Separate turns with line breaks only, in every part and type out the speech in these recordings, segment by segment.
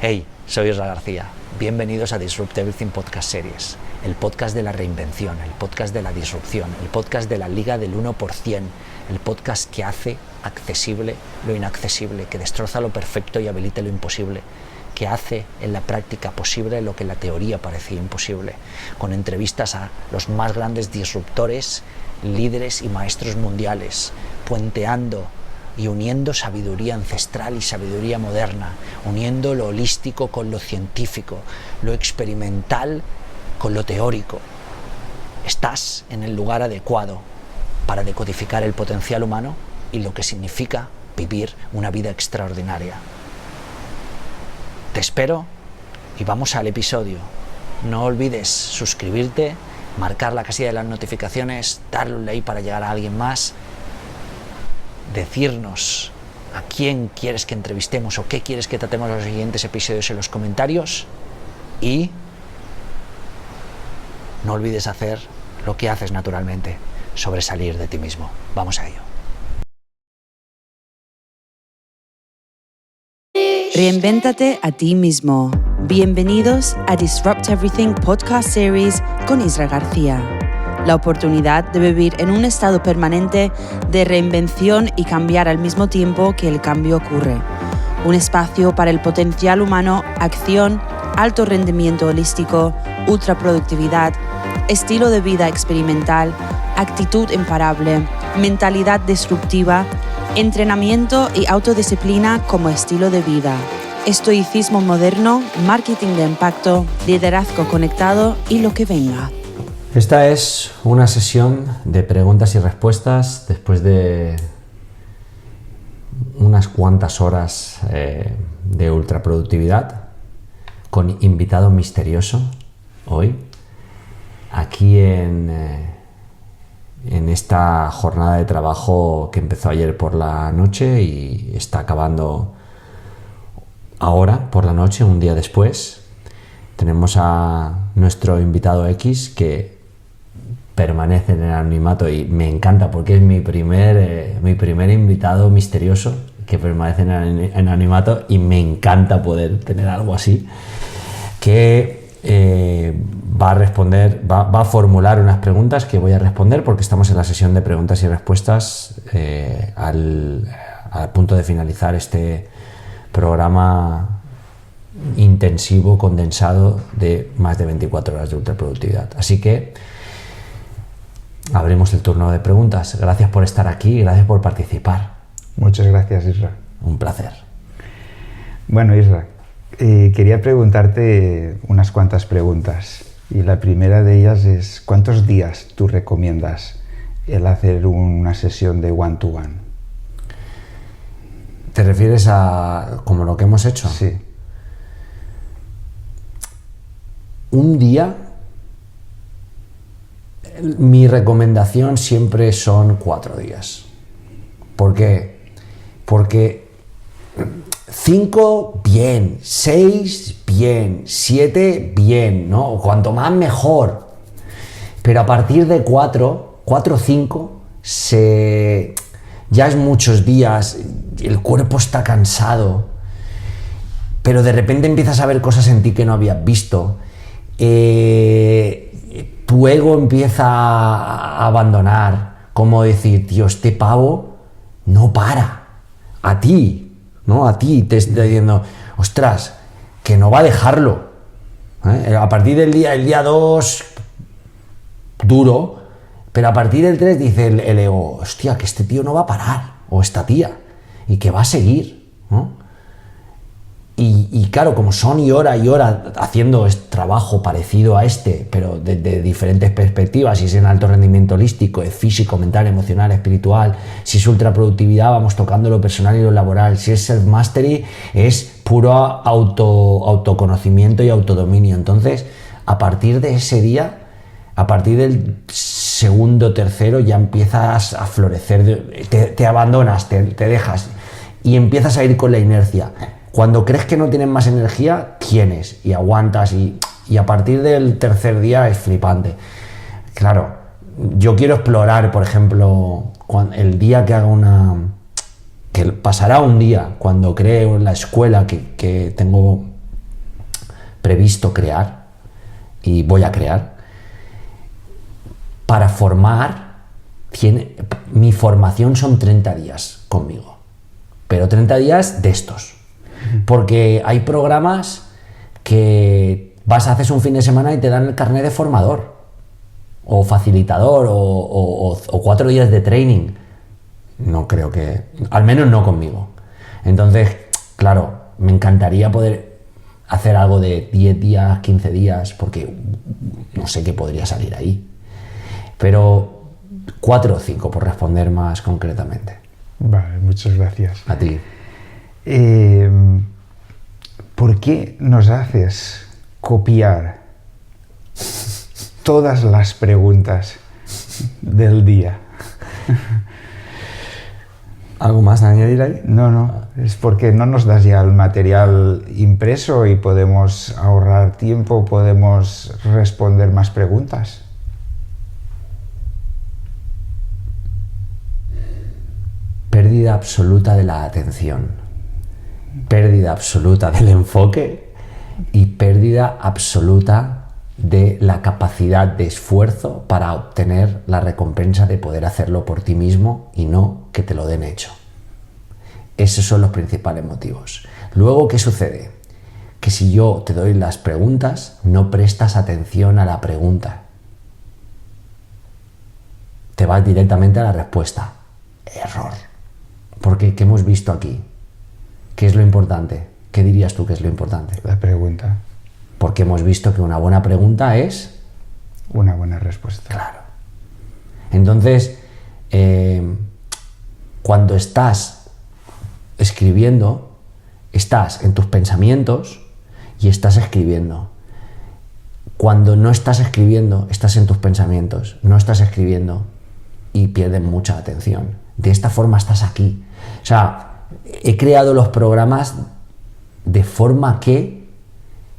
Hey, soy Isra García. Bienvenidos a Disrupt Everything Podcast Series, el podcast de la reinvención, el podcast de la disrupción, el podcast de la liga del 1%, el podcast que hace accesible lo inaccesible, que destroza lo perfecto y habilita lo imposible, que hace en la práctica posible lo que en la teoría parecía imposible, con entrevistas a los más grandes disruptores, líderes y maestros mundiales, puenteando y uniendo sabiduría ancestral y sabiduría moderna, uniendo lo holístico con lo científico, lo experimental con lo teórico. Estás en el lugar adecuado para decodificar el potencial humano y lo que significa vivir una vida extraordinaria. Te espero y vamos al episodio. No olvides suscribirte, marcar la casilla de las notificaciones, darle un like para llegar a alguien más, decirnos a quién quieres que entrevistemos o qué quieres que tratemos en los siguientes episodios en los comentarios y no olvides hacer lo que haces naturalmente, sobresalir de ti mismo. Vamos a ello.
Reinvéntate a ti mismo. Bienvenidos a Disrupt Everything Podcast Series con Isra García. La oportunidad de vivir en un estado permanente de reinvención y cambiar al mismo tiempo que el cambio ocurre. Un espacio para el potencial humano, acción, alto rendimiento holístico, ultraproductividad, estilo de vida experimental, actitud imparable, mentalidad disruptiva, entrenamiento y autodisciplina como estilo de vida, estoicismo moderno, marketing de impacto, liderazgo conectado y lo que venga.
Esta es una sesión de preguntas y respuestas después de unas cuantas horas de ultraproductividad con invitado misterioso hoy aquí en esta jornada de trabajo que empezó ayer por la noche y está acabando ahora por la noche, un día después. Tenemos a nuestro invitado X que permanece en el anonimato y me encanta porque es mi primer invitado misterioso que permanece en el anonimato y me encanta poder tener algo así que va a formular unas preguntas que voy a responder porque estamos en la sesión de preguntas y respuestas al punto de finalizar este programa intensivo, condensado de más de 24 horas de ultraproductividad. Así que abrimos el turno de preguntas. Gracias por estar aquí y gracias por participar.
Muchas gracias, Isra.
Un placer.
Bueno, Isra, quería preguntarte unas cuantas preguntas. Y la primera de ellas es, ¿cuántos días tú recomiendas el hacer una sesión de one-to-one?
¿Te refieres a como lo que hemos hecho?
Sí.
Un día, mi recomendación siempre son 4 días. ¿Por qué? Porque 5, bien, 6, bien, 7, bien, ¿no? Cuanto más mejor. Pero a partir de 4 o 5, ya es muchos días, el cuerpo está cansado, pero de repente empiezas a ver cosas en ti que no habías visto. Tu ego empieza a abandonar, como decir, tío, este pavo no para, a ti, ¿no? A ti te está diciendo, ostras, que no va a dejarlo, ¿eh? A partir del día 2, duro, pero a partir del 3 dice el ego, hostia, que este tío no va a parar, o esta tía, y que va a seguir, ¿no? Y claro, como son y hora haciendo este trabajo parecido a este, pero de diferentes perspectivas, si es en alto rendimiento holístico, es físico, mental, emocional, espiritual, si es ultraproductividad, vamos tocando lo personal y lo laboral, si es self-mastery, es puro autoconocimiento y autodominio. Entonces, a partir de ese día, a partir del segundo, tercero, ya empiezas a florecer, te abandonas, te dejas y empiezas a ir con la inercia. Cuando crees que no tienes más energía, tienes y aguantas y a partir del tercer día es flipante. Claro, yo quiero explorar, por ejemplo, el día que haga que pasará un día cuando cree la escuela que tengo previsto crear y voy a crear para formar. Mi formación son 30 días conmigo, pero 30 días de estos, porque hay programas que haces un fin de semana y te dan el carnet de formador o facilitador o 4 días de training. No creo que, al menos no conmigo. Entonces, claro, me encantaría poder hacer algo de 10 días, 15 días, porque no sé qué podría salir ahí. Pero 4 o 5, por responder más concretamente.
Vale, muchas gracias.
A ti.
¿Por qué nos haces copiar todas las preguntas del día?
¿Algo más a añadir ahí?
No, es porque no nos das ya el material impreso y podemos ahorrar tiempo, podemos responder más preguntas.
Pérdida absoluta de la atención, pérdida absoluta del enfoque y pérdida absoluta de la capacidad de esfuerzo para obtener la recompensa de poder hacerlo por ti mismo y no que te lo den hecho. Esos son los principales motivos. Luego, ¿qué sucede? Que si yo te doy las preguntas, no prestas atención a la pregunta. Te vas directamente a la respuesta. Error. Porque, ¿qué hemos visto aquí? ¿Qué es lo importante? ¿Qué dirías tú que es lo importante?
La pregunta.
Porque hemos visto que una buena pregunta es...
una buena respuesta.
Claro. Entonces, cuando estás escribiendo, estás en tus pensamientos y estás escribiendo. Cuando no estás escribiendo, estás en tus pensamientos, no estás escribiendo y pierdes mucha atención. De esta forma estás aquí. O sea, he creado los programas de forma que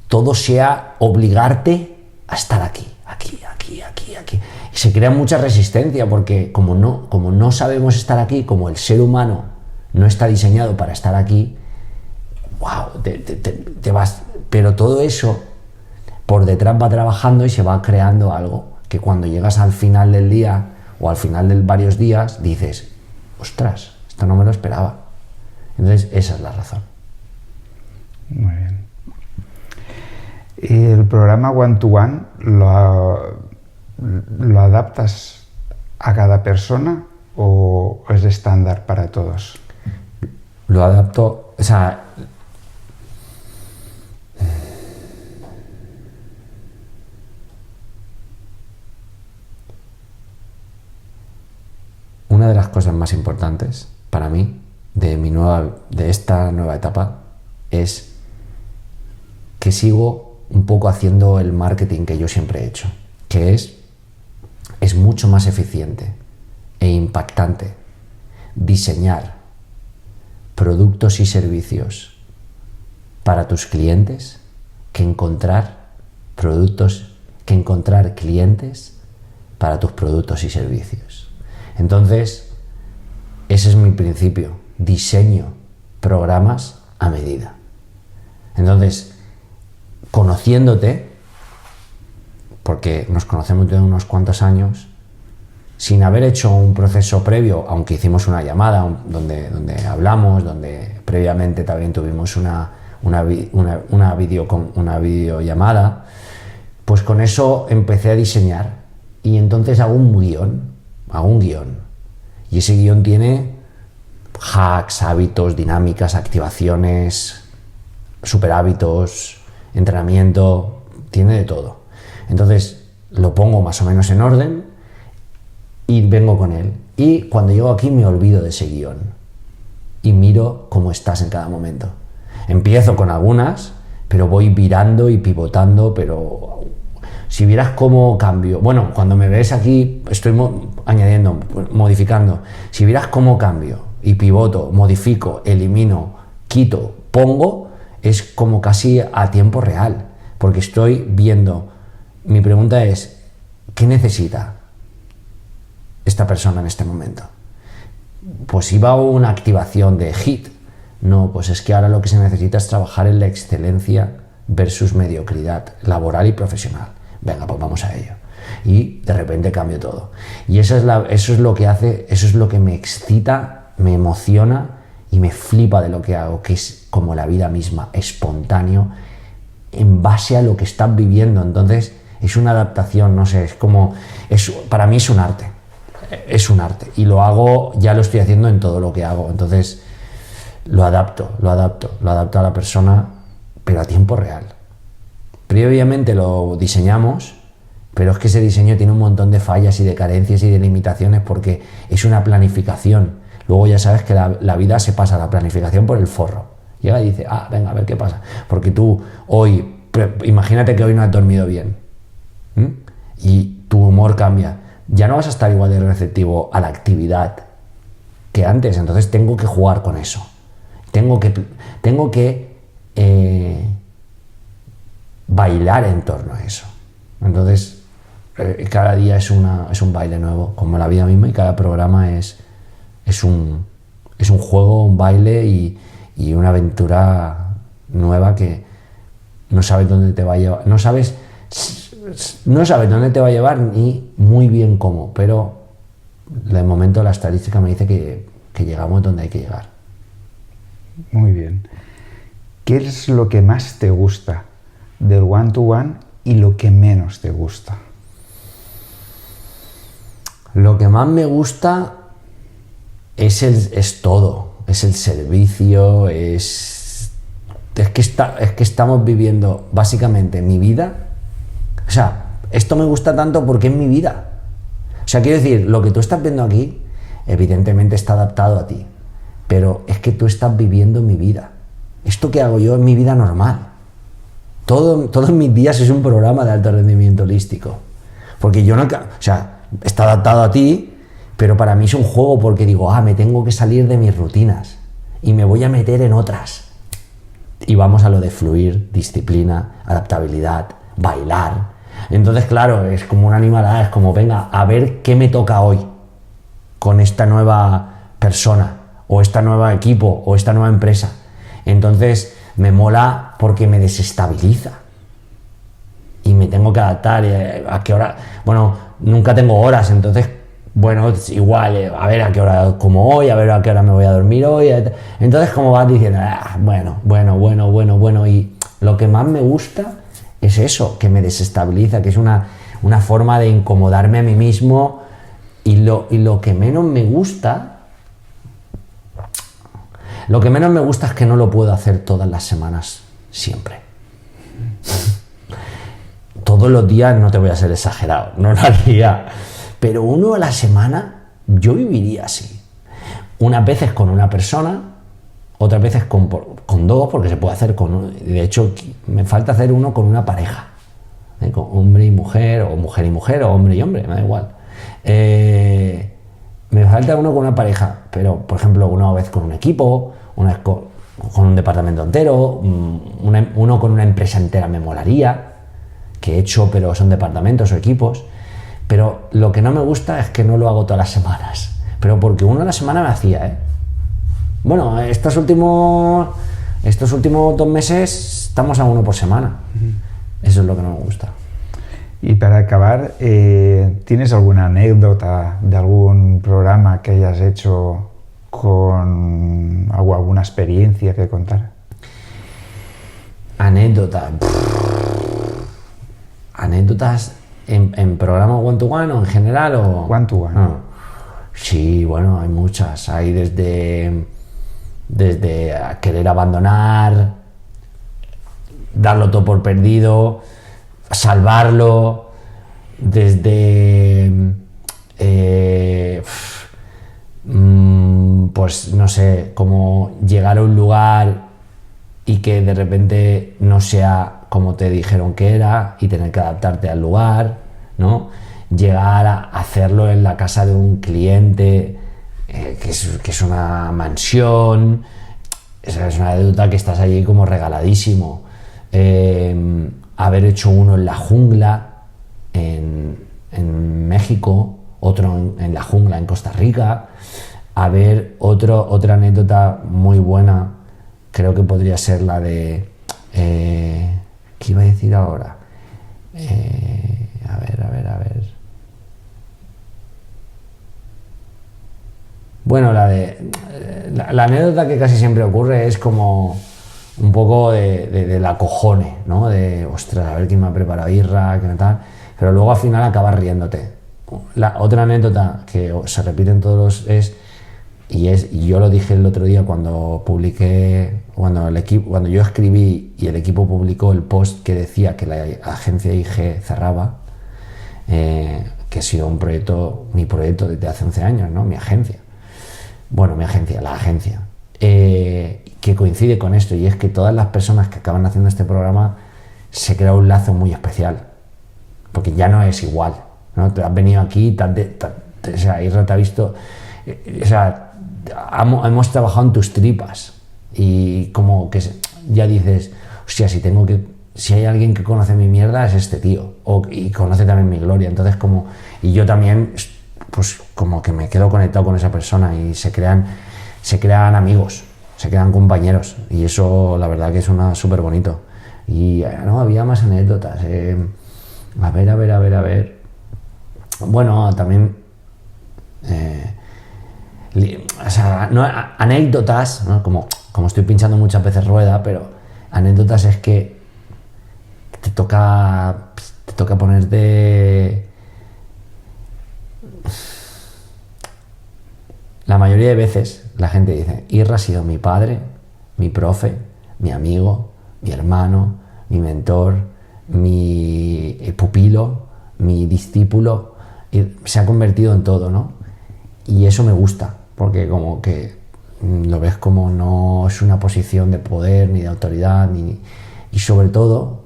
todo sea obligarte a estar aquí. Y se crea mucha resistencia porque como no sabemos estar aquí, como el ser humano no está diseñado para estar aquí, wow, te vas. Pero todo eso por detrás va trabajando y se va creando algo que cuando llegas al final del día o al final de varios días dices, ostras, esto no me lo esperaba. Entonces esa es la razón.
Muy bien. ¿El programa One to One lo adaptas a cada persona o es estándar para todos?
Lo adapto, o sea, una de las cosas más importantes para mí de esta nueva etapa es que sigo un poco haciendo el marketing que yo siempre he hecho, que es mucho más eficiente e impactante diseñar productos y servicios para tus clientes que encontrar clientes para tus productos y servicios. Entonces, ese es mi principio. Diseño programas a medida. Entonces, conociéndote, porque nos conocemos de unos cuantos años, sin haber hecho un proceso previo, aunque hicimos una llamada donde hablamos, donde previamente también tuvimos una videollamada, pues con eso empecé a diseñar y entonces hago un guión y ese guión tiene hacks, hábitos, dinámicas, activaciones, superhábitos, entrenamiento, tiene de todo. Entonces lo pongo más o menos en orden y vengo con él. Y cuando llego aquí me olvido de ese guión y miro cómo estás en cada momento. Empiezo con algunas, pero voy virando y pivotando, pero si vieras cómo cambio, bueno, cuando me ves aquí estoy añadiendo, modificando, si vieras cómo cambio y pivoto, modifico, elimino, quito, pongo, es como casi a tiempo real, porque estoy viendo. Mi pregunta es, ¿qué necesita esta persona en este momento? Pues iba a una activación de HIIT. No, pues es que ahora lo que se necesita es trabajar en la excelencia versus mediocridad laboral y profesional. Venga, pues vamos a ello. Y de repente cambio todo. Y eso es lo que hace, eso es lo que me excita, me emociona y me flipa de lo que hago, que es como la vida misma, espontáneo, en base a lo que estás viviendo. Entonces es una adaptación, no sé, para mí es un arte. Es un arte. Y lo hago, ya lo estoy haciendo en todo lo que hago. Entonces lo adapto a la persona, pero a tiempo real. Previamente lo diseñamos, pero es que ese diseño tiene un montón de fallas y de carencias y de limitaciones porque es una planificación. Luego ya sabes que la vida se pasa la planificación por el forro. Llega y dice, venga, a ver qué pasa. Porque tú hoy, imagínate que hoy no has dormido bien, y tu humor cambia. Ya no vas a estar igual de receptivo a la actividad que antes. Entonces tengo que jugar con eso. Tengo que bailar en torno a eso. Entonces cada día es un baile nuevo, como la vida misma, y cada programa es un juego, un baile y una aventura nueva que no sabes dónde te va a llevar. No sabes dónde te va a llevar ni muy bien cómo, pero de momento la estadística me dice que llegamos donde hay que llegar.
Muy bien. ¿Qué es lo que más te gusta del one-to-one y lo que menos te gusta?
Lo que más me gusta es todo. Es el servicio, es que estamos viviendo básicamente mi vida. O sea, esto me gusta tanto porque es mi vida. O sea, quiero decir, lo que tú estás viendo aquí, evidentemente está adaptado a ti, pero es que tú estás viviendo mi vida. Esto que hago yo es mi vida normal. Todos mis días es un programa de alto rendimiento holístico. Porque yo no... O sea, está adaptado a ti, pero para mí es un juego porque digo, me tengo que salir de mis rutinas y me voy a meter en otras. Y vamos a lo de fluir, disciplina, adaptabilidad, bailar. Entonces, claro, es como una animalada, es como, venga, a ver qué me toca hoy con esta nueva persona, o este nuevo equipo, o esta nueva empresa. Entonces, me mola porque me desestabiliza. Y me tengo que adaptar a qué hora. Bueno, nunca tengo horas, entonces, bueno, es igual, a ver a qué hora como hoy, a ver a qué hora me voy a dormir hoy. Entonces, como vas diciendo, bueno. Y lo que más me gusta es eso, que me desestabiliza, que es una forma de incomodarme a mí mismo. Y lo que menos me gusta... Lo que menos me gusta es que no lo puedo hacer todas las semanas, siempre. Todos los días no te voy a ser exagerado, no lo haría. Pero uno a la semana, yo viviría así. Unas veces con una persona, otras veces con dos, porque se puede hacer con uno. De hecho, me falta hacer uno con una pareja. Con hombre y mujer, o mujer y mujer, o hombre y hombre, me da igual. Me falta uno con una pareja, pero por ejemplo una vez con un equipo, una vez con un departamento entero, uno con una empresa entera me molaría, que he hecho, pero son departamentos o equipos. Pero lo que no me gusta es que no lo hago todas las semanas, pero porque uno a la semana me hacía, Bueno, estos últimos 2 meses estamos a uno por semana. Eso es lo que no me gusta.
Y para acabar, ¿tienes alguna anécdota de algún programa que hayas hecho con alguna experiencia que contar?
Anécdotas en programa one-to-one o en general o...
One-to-one.
Sí, bueno, hay muchas. Hay desde querer abandonar, darlo todo por perdido, salvarlo, desde pues no sé, como llegar a un lugar y que de repente no sea como te dijeron que era y tener que adaptarte al lugar, ¿no? Llegar a hacerlo en la casa de un cliente que es una mansión. Esa es una anécdota que estás allí como regaladísimo. Haber hecho uno en la jungla en México, otro en la jungla en Costa Rica. Otra anécdota muy buena, creo que podría ser la de ¿Qué iba a decir ahora? A ver. Bueno, la anécdota que casi siempre ocurre es como un poco de la cojone, ¿no? De, ostras, a ver quién me ha preparado Isra, qué tal. Pero luego al final acabas riéndote. La otra anécdota que se repite en todos y yo lo dije el otro día cuando publiqué, cuando yo escribí y el equipo publicó el post que decía que la agencia IG cerraba, que ha sido mi proyecto desde hace 11 años, ¿no? Mi agencia. Bueno, la agencia. Que coincide con esto, y es que todas las personas que acaban haciendo este programa se crea un lazo muy especial, porque ya no es igual, ¿no? Te has venido aquí, o sea, Isra te ha visto, o sea, hemos trabajado en tus tripas y como que ya dices, hostia, si hay alguien que conoce mi mierda es este tío, y conoce también mi gloria, entonces y yo también, pues como que me quedo conectado con esa persona y se crean amigos, se quedan compañeros, y eso la verdad que es súper bonito. Y no, había más anécdotas. A ver. Bueno, también o sea, no, anécdotas, ¿no? Como estoy pinchando muchas veces rueda, pero anécdotas es que te toca ponerte. La mayoría de veces la gente dice, Isra ha sido mi padre, mi profe, mi amigo, mi hermano, mi mentor, mi pupilo, mi discípulo, y se ha convertido en todo, ¿no? Y eso me gusta, porque como que lo ves como no es una posición de poder ni de autoridad, y sobre todo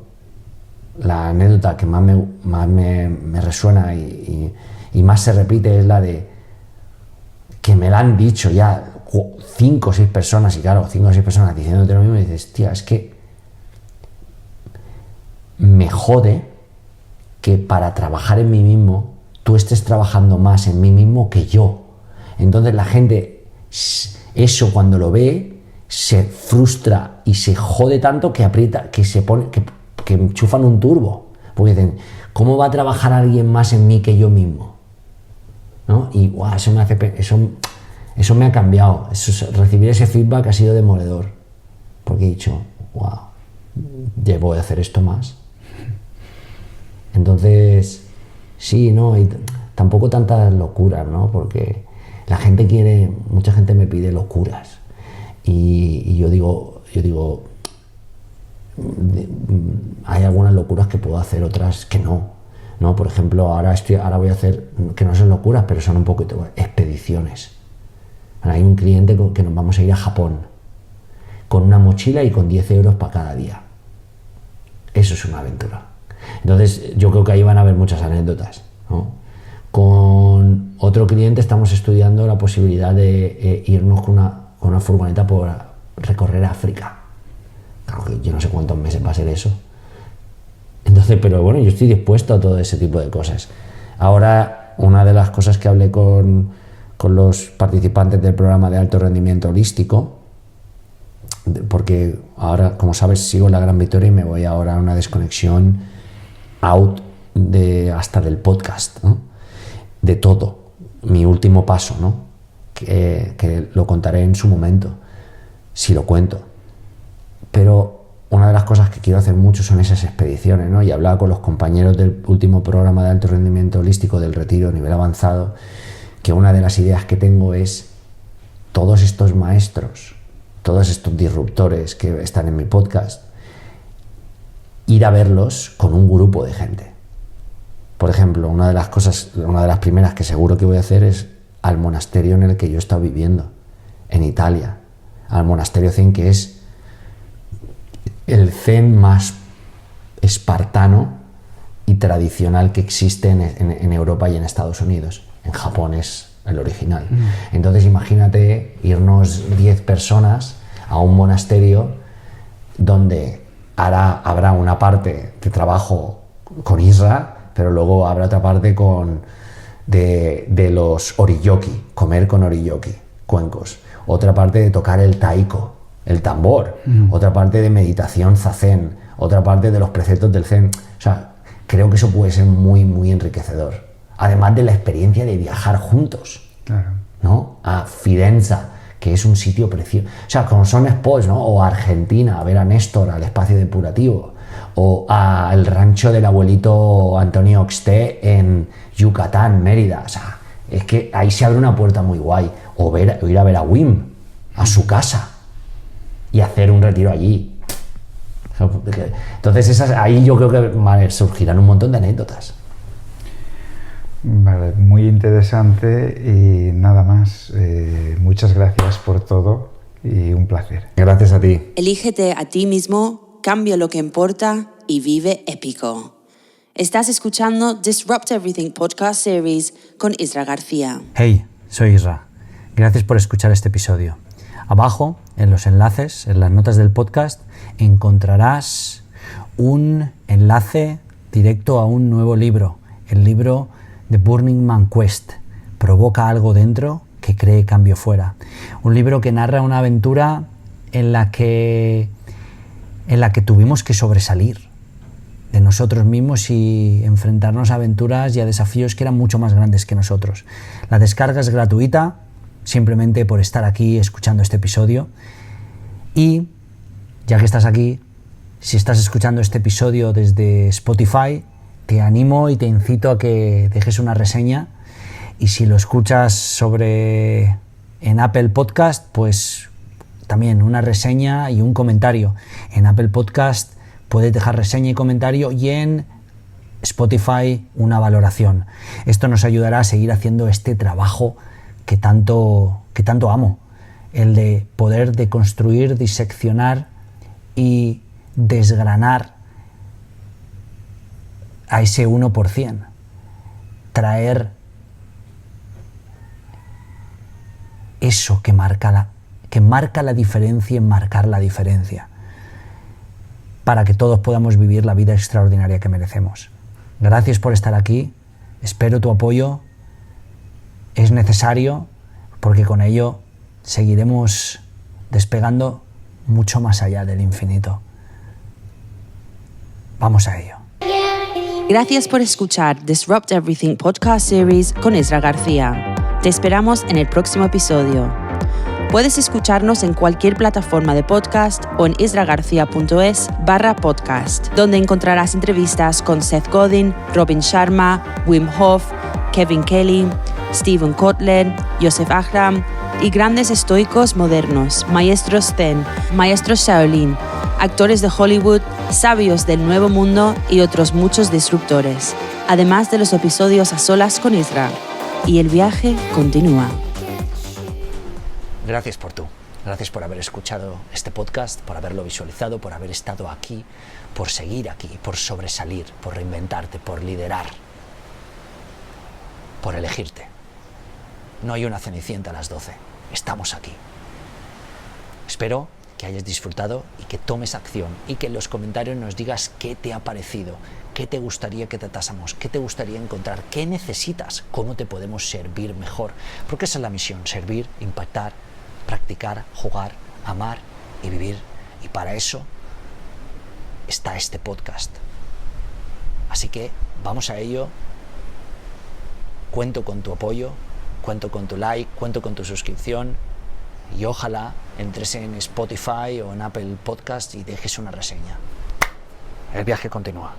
la anécdota que más me resuena y más se repite es la de que me la han dicho ya 5 o 6 personas, y claro, 5 o 6 personas diciéndote lo mismo, y dices, tía, es que me jode que para trabajar en mí mismo tú estés trabajando más en mí mismo que yo. Entonces la gente, eso cuando lo ve, se frustra y se jode tanto que aprieta, que se pone, que enchufan un turbo, porque dicen, ¿cómo va a trabajar alguien más en mí que yo mismo? ¿No? Y wow, eso me ha cambiado. Recibir ese feedback ha sido demoledor, porque he dicho, wow, ya voy a hacer esto más. Entonces, sí, ¿no? Y tampoco tantas locuras, ¿no? Porque mucha gente me pide locuras, y yo digo, hay algunas locuras que puedo hacer, otras que no. ¿No? Por ejemplo, ahora voy a hacer, que no son locuras, pero son un poquito expediciones. Bueno, hay un cliente con que nos vamos a ir a Japón, con una mochila y con 10 euros para cada día. Eso es una aventura. Entonces, yo creo que ahí van a haber muchas anécdotas, ¿no? Con otro cliente estamos estudiando la posibilidad de irnos con una furgoneta por recorrer África. Claro que yo no sé cuántos meses va a ser eso. Entonces, pero bueno, yo estoy dispuesto a todo ese tipo de cosas. Ahora, una de las cosas que hablé con los participantes del programa de alto rendimiento holístico, porque ahora, como sabes, sigo en la Gran Victoria y me voy ahora a una desconexión out hasta del podcast, ¿no? De todo, mi último paso, ¿no? Que lo contaré en su momento, si lo cuento. Pero una de las cosas que quiero hacer mucho son esas expediciones, ¿no? Y hablaba con los compañeros del último programa de alto rendimiento holístico del retiro a nivel avanzado, que una de las ideas que tengo es todos estos maestros, todos estos disruptores que están en mi podcast, ir a verlos con un grupo de gente. Por ejemplo, una de las primeras que seguro que voy a hacer es al monasterio en el que yo he estado viviendo, en Italia, al monasterio Zen, que es el zen más espartano y tradicional que existe en Europa y en Estados Unidos. En Japón es el original. Entonces imagínate irnos 10 personas a un monasterio donde habrá una parte de trabajo con Isra, pero luego habrá otra parte de los oriyoki, comer con oriyoki, cuencos. Otra parte de tocar el taiko, el tambor, otra parte de meditación zazen, otra parte de los preceptos del Zen. O sea, creo que eso puede ser muy, muy enriquecedor. Además de la experiencia de viajar juntos,
Claro.
¿no? A Firenze, que es un sitio precioso. O sea, como son spots, ¿no? O a Argentina, a ver a Néstor, al espacio depurativo, o al rancho del abuelito Antonio Oxté en Yucatán, Mérida. O sea, es que ahí se abre una puerta muy guay. O ir a ver a Wim, a su casa, y hacer un retiro allí. Entonces, ahí yo creo que surgirán un montón de anécdotas.
Vale, muy interesante y nada más. Muchas gracias por todo y un placer.
Gracias a ti.
Elígete a ti mismo, cambia lo que importa y vive épico. Estás escuchando Disrupt Everything Podcast Series con Isra García.
Hey, soy Isra. Gracias por escuchar este episodio. Abajo, en los enlaces, en las notas del podcast, encontrarás un enlace directo a un nuevo libro, el libro The Burning Man Quest, Provoca algo dentro que cree cambio fuera. Un libro que narra una aventura en la que tuvimos que sobresalir de nosotros mismos y enfrentarnos a aventuras y a desafíos que eran mucho más grandes que nosotros. La descarga es gratuita, simplemente por estar aquí escuchando este episodio. Y ya que estás aquí, si estás escuchando este episodio desde Spotify, te animo y te incito a que dejes una reseña, y si lo escuchas en Apple Podcast, pues también una reseña y un comentario. En Apple Podcast puedes dejar reseña y comentario, y en Spotify una valoración. Esto nos ayudará a seguir haciendo este trabajo que tanto amo, el de poder deconstruir, diseccionar y desgranar a ese 1%, traer eso que marca la diferencia en marcar la diferencia, para que todos podamos vivir la vida extraordinaria que merecemos. Gracias por estar aquí, espero tu apoyo, es necesario, porque con ello seguiremos despegando mucho más allá del infinito. Vamos a ello.
Gracias por escuchar Disrupt Everything Podcast Series con Isra García. Te esperamos en el próximo episodio. Puedes escucharnos en cualquier plataforma de podcast o en isragarcia.es/podcast, donde encontrarás entrevistas con Seth Godin, Robin Sharma, Wim Hof, Kevin Kelly, Stephen Kotler, Yosef Ahram y grandes estoicos modernos, maestros Zen, maestros Shaolin, actores de Hollywood, sabios del Nuevo Mundo y otros muchos disruptores, además de los episodios a solas con Isra. Y el viaje continúa.
Gracias por haber escuchado este podcast, por haberlo visualizado, por haber estado aquí, por seguir aquí, por sobresalir, por reinventarte, por liderar, por elegirte. No hay una Cenicienta a las 12, estamos aquí. Espero que hayas disfrutado y que tomes acción, y que en los comentarios nos digas qué te ha parecido, qué te gustaría que tratásemos, qué te gustaría encontrar, qué necesitas, cómo te podemos servir mejor. Porque esa es la misión: servir, impactar, practicar, jugar, amar y vivir. Y para eso está este podcast. Así que vamos a ello. Cuento con tu apoyo, cuento con tu like, cuento con tu suscripción, y ojalá entres en Spotify o en Apple Podcast y dejes una reseña. El viaje continúa.